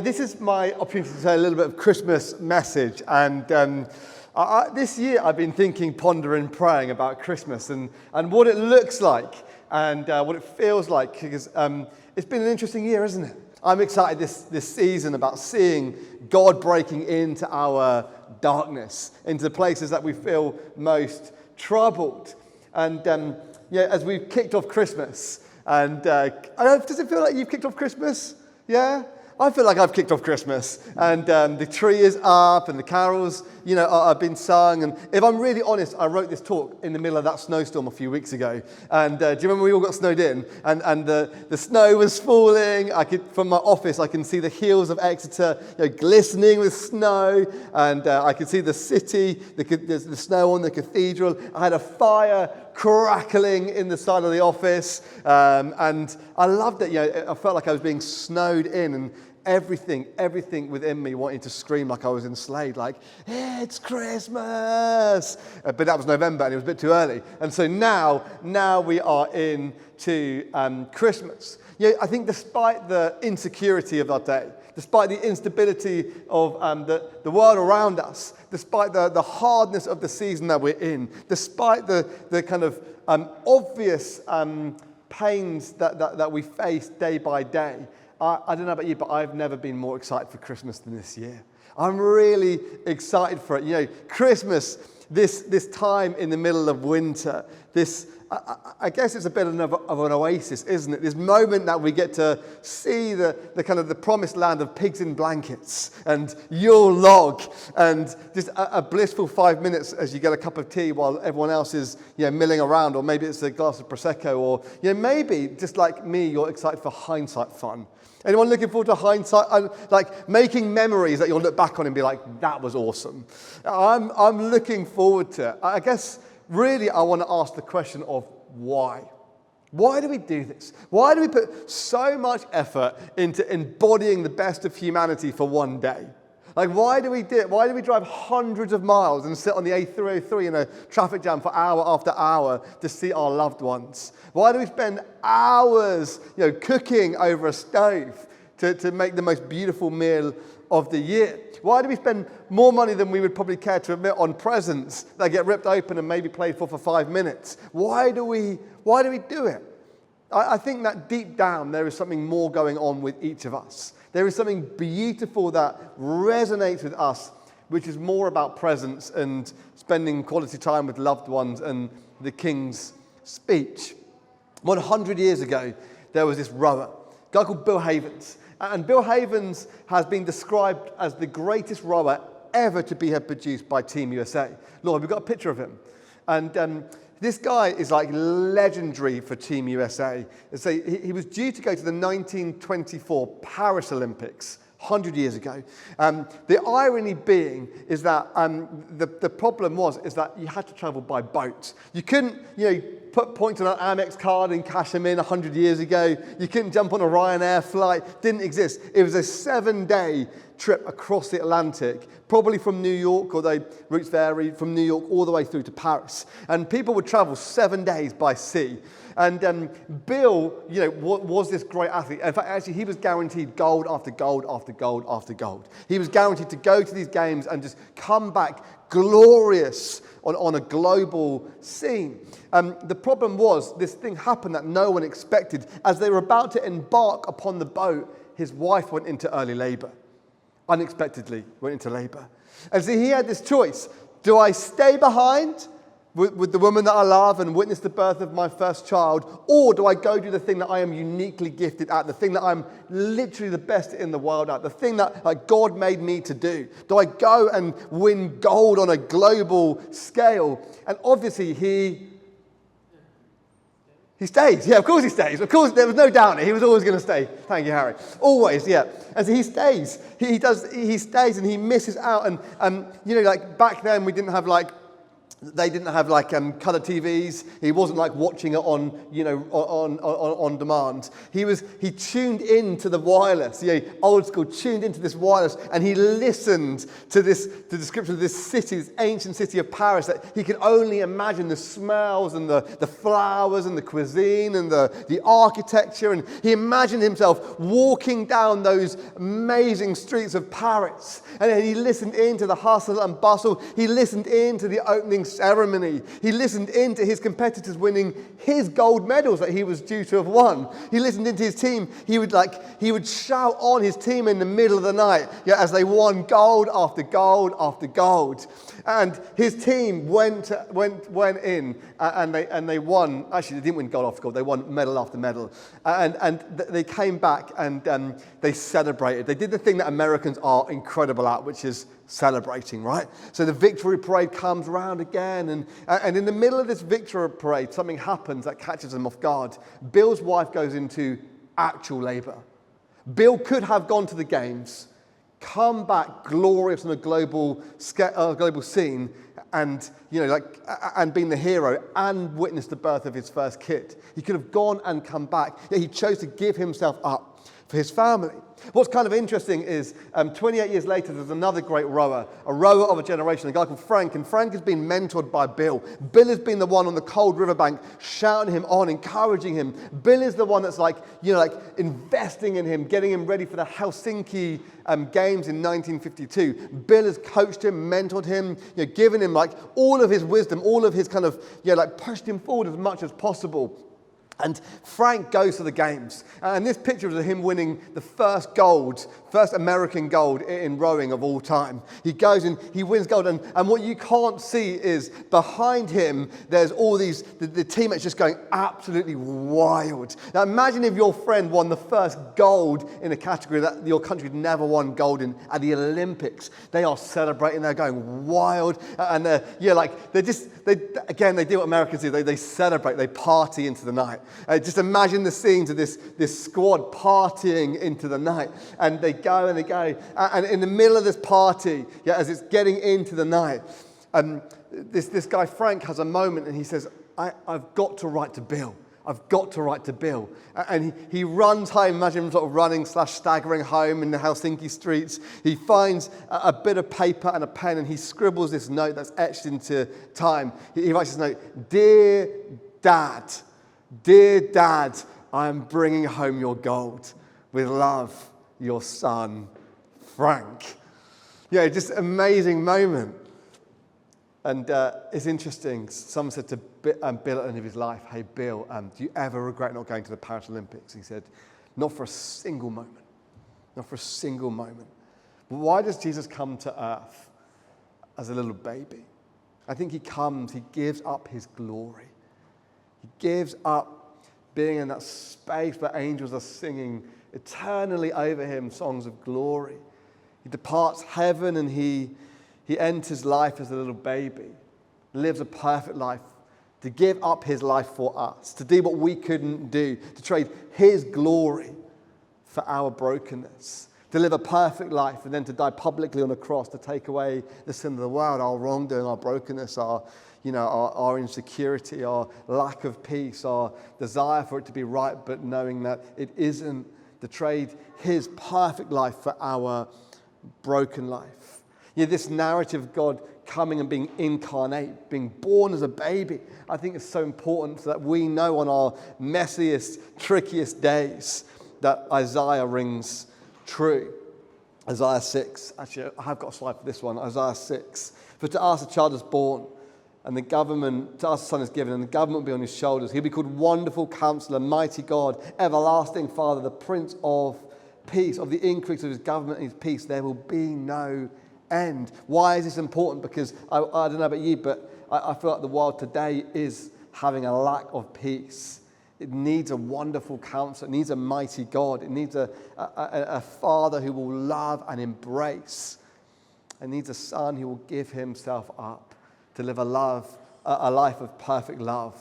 This is my opportunity to say a little bit of Christmas message, and this year I've been thinking, pondering, praying about Christmas and what it looks like and what it feels like, because it's been an interesting year, isn't it? I'm excited this season about seeing God breaking into our darkness, into the places that we feel most troubled. And as we've kicked off Christmas, and I don't know, does it feel like you've kicked off Christmas? Yeah? I feel like I've kicked off Christmas, and the tree is up, and the carols, have been sung. And if I'm really honest, I wrote this talk in the middle of that snowstorm a few weeks ago. And do you remember we all got snowed in? And the snow was falling. From my office, I can see the hills of Exeter, glistening with snow, and I could see the city, the snow on the cathedral. I had a fire crackling in the side of the office, and I loved it. I felt like I was being snowed in, and everything within me wanted to scream like I was enslaved, like, it's Christmas. But that was November, and it was a bit too early. And so now we are into Christmas. I think despite the insecurity of our day, despite the instability of the world around us, despite the hardness of the season that we're in, despite the kind of obvious pains that we face day by day, I don't know about you, but I've never been more excited for Christmas than this year. I'm really excited for it. Christmas, this time in the middle of winter, I guess it's a bit of an oasis, isn't it? This moment that we get to see the kind of the promised land of pigs in blankets and Yule log, and just a blissful 5 minutes as you get a cup of tea while everyone else is milling around, or maybe it's a glass of Prosecco, or maybe just like me, you're excited for hindsight fun. Anyone looking forward to hindsight? Like making memories that you'll look back on and be like, that was awesome. I'm looking forward to it. I guess really I want to ask the question of why. Why do we do this? Why do we put so much effort into embodying the best of humanity for one day? Like, why do we do it? Why do we drive hundreds of miles and sit on the A303 in a traffic jam for hour after hour to see our loved ones? Why do we spend hours, cooking over a stove to make the most beautiful meal of the year? Why do we spend more money than we would probably care to admit on presents that get ripped open and maybe played for 5 minutes? Why do we do it? I think that deep down there is something more going on with each of us. There is something beautiful that resonates with us, which is more about presence and spending quality time with loved ones and the King's speech. 100 years ago, there was this rower, a guy called Bill Havens. And Bill Havens has been described as the greatest rower ever to be produced by Team USA. Lord, we've got a picture of him. And this guy is like legendary for Team USA. So he was due to go to the 1924 Paris Olympics 100 years ago. The irony being is that the problem is that you had to travel by boat. You couldn't, put points on an Amex card and cash them in 100 years ago. You couldn't jump on a Ryanair flight. Didn't exist. It was a 7-day trip across the Atlantic, probably from New York, although routes vary, from New York all the way through to Paris. And people would travel 7 days by sea. And Bill, was this great athlete. In fact, actually, he was guaranteed gold after gold after gold after gold. He was guaranteed to go to these games and just come back glorious on a global scene. The problem was, this thing happened that no one expected. As they were about to embark upon the boat, his wife went into early labor. Unexpectedly went into labor. And so he had this choice. Do I stay behind with the woman that I love and witness the birth of my first child, or do I go do the thing that I am uniquely gifted at, the thing that I'm literally the best in the world at, the thing that God made me to do? Do I go and win gold on a global scale? And obviously he stays. Yeah, of course he stays. Of course, there was no doubt. He was always going to stay. Thank you, Harry. Always, yeah. And so he stays. He stays and he misses out. And like back then we didn't have like They didn't have like colour TVs. He wasn't like watching it on, on demand. He tuned into the wireless, old school, tuned into this wireless, and he listened to the description of this city, this ancient city of Paris, that he could only imagine the smells and the flowers and the cuisine and the architecture. And he imagined himself walking down those amazing streets of Paris. And then he listened into the hustle and bustle. He listened into the opening ceremony. He listened into his competitors winning his gold medals that he was due to have won. He listened into his team. He would shout on his team in the middle of the night, as they won gold after gold after gold. And his team went in and they won. Actually, they didn't win gold after gold. They won medal after medal. And they came back and they celebrated. They did the thing that Americans are incredible at, which is celebrating, right? So the victory parade comes around again, and in the middle of this victory parade, something happens that catches them off guard. Bill's wife goes into actual labour. Bill could have gone to the games, come back glorious on a global scene, and and been the hero and witnessed the birth of his first kid. He could have gone and come back, yet he chose to give himself up for his family. What's kind of interesting is 28 years later, there's another great rower, a rower of a generation, a guy called Frank, and Frank has been mentored by Bill. Bill has been the one on the cold riverbank shouting him on, encouraging him. Bill is the one that's investing in him, getting him ready for the Helsinki Games in 1952. Bill has coached him, mentored him, given him all of his wisdom, all of his pushed him forward as much as possible. And Frank goes to the games. And this picture is of him winning the first American gold in rowing of all time. He goes and he wins gold. And what you can't see is behind him, there's all these, the teammates just going absolutely wild. Now imagine if your friend won the first gold in a category that your country had never won gold in at the Olympics. They are celebrating, they're going wild. And they do what Americans do. They celebrate, they party into the night. Just imagine the scenes of this squad partying into the night. And they go. And in the middle of this party, as it's getting into the night, this guy Frank has a moment and he says, I've got to write to Bill. I've got to write to Bill. And he runs home, imagine him sort of running / staggering home in the Helsinki streets. He finds a bit of paper and a pen and he scribbles this note that's etched into time. He writes this note, Dear Dad, I am bringing home your gold. With love, your son, Frank. Just amazing moment. And it's interesting. Someone said to Bill at the end of his life, hey, Bill, do you ever regret not going to the Paris Olympics? He said, not for a single moment. Not for a single moment. But why does Jesus come to earth as a little baby? I think he comes, he gives up his glory. He gives up being in that space where angels are singing eternally over him songs of glory. He departs heaven and he enters life as a little baby, lives a perfect life, to give up his life for us, to do what we couldn't do, to trade his glory for our brokenness, to live a perfect life and then to die publicly on a cross to take away the sin of the world, our wrongdoing, our brokenness, our insecurity, our lack of peace, our desire for it to be right, but knowing that it isn't, to trade his perfect life for our broken life. This narrative of God coming and being incarnate, being born as a baby, I think is so important so that we know on our messiest, trickiest days that Isaiah rings true. Isaiah 6. Actually, I have got a slide for this one. Isaiah 6. For to us a child is born, and to us a son is given, and the government will be on his shoulders. He'll be called Wonderful Counselor, Mighty God, Everlasting Father, the Prince of Peace. Of the increase of his government and his peace, there will be no end. Why is this important? Because I don't know about you, but I feel like the world today is having a lack of peace. It needs a wonderful counselor. It needs a mighty God. It needs a father who will love and embrace. It needs a son who will give himself up to live a life of perfect love,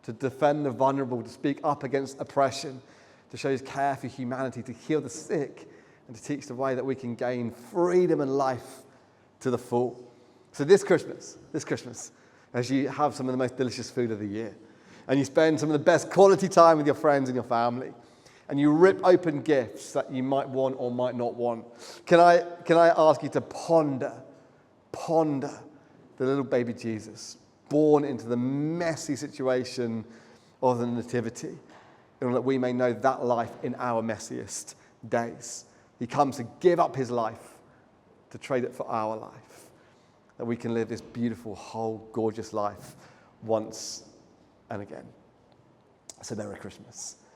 to defend the vulnerable, to speak up against oppression, to show his care for humanity, to heal the sick, and to teach the way that we can gain freedom and life to the full. So this Christmas, as you have some of the most delicious food of the year, and you spend some of the best quality time with your friends and your family, and you rip open gifts that you might want or might not want, can I ask you to ponder the little baby Jesus, born into the messy situation of the nativity, in order that we may know that life in our messiest days. He comes to give up his life, to trade it for our life, that we can live this beautiful, whole, gorgeous life once and again. So Merry Christmas.